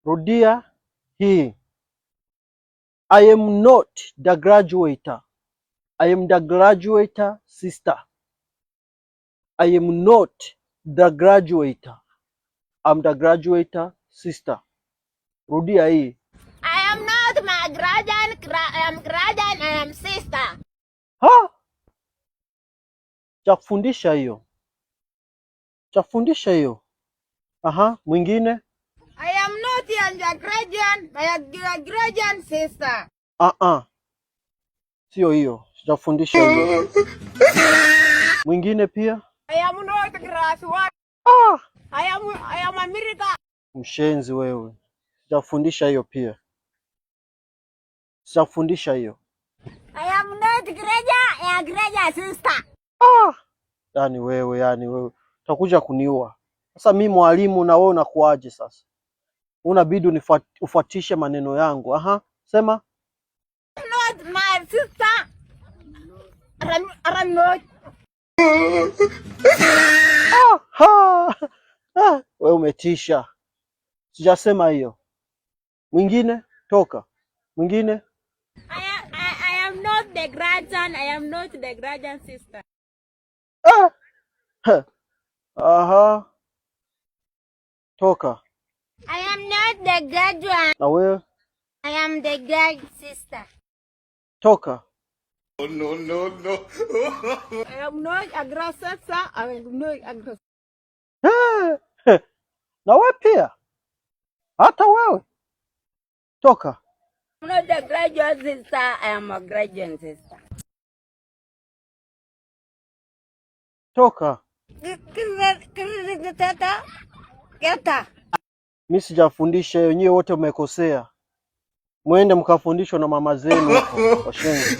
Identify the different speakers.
Speaker 1: Rudia hii. I am not the graduator. I am the graduator sister. I am not the graduator. I'm the graduator sister. Rudia hii.
Speaker 2: I am not my graduate. I am graduate. I am sister.
Speaker 1: Ha? Cha kufundisha hiyo. Cha kufundisha hiyo. Aha, mwingine?
Speaker 2: I am not your graduate. My graduate sister.
Speaker 1: Sio hiyo. Sijafundisha hiyo. Mwingine pia?
Speaker 2: I am not graduate. I am America.
Speaker 1: Mshenzi wewe. Sijafundisha hiyo pia. Sijafundisha hiyo.
Speaker 2: I am not graduate. I am graduate sister.
Speaker 1: Yani wewe. Utakuja kuniua. Sasa mimi mwalimu na wewe unakuaje sasa? Unabidi ufuatishe maneno yangu. Aha, sema.
Speaker 2: Not my sister. I'm not.
Speaker 1: Wewe umetisha. Sijasema hiyo. Mwingine? Toka. Mwingine?
Speaker 2: I am not the grandson. I am not the grandson sister.
Speaker 1: Aha. Toka.
Speaker 2: I am not the graduate.
Speaker 1: Na wewe?
Speaker 2: I am the grad sister.
Speaker 1: Toka.
Speaker 3: No.
Speaker 2: I am not a grad sister. I am not a grad.
Speaker 1: Na wewe pia? Hata wewe? Toka.
Speaker 2: I'm not the graduate sister. I am a graduate sister.
Speaker 1: Toka.
Speaker 2: Geta.
Speaker 1: Mimi sijafundisha hiyo, nyewe wote mmekosea. Mwende mkafundishwa na mama zenu huko. Washenzi.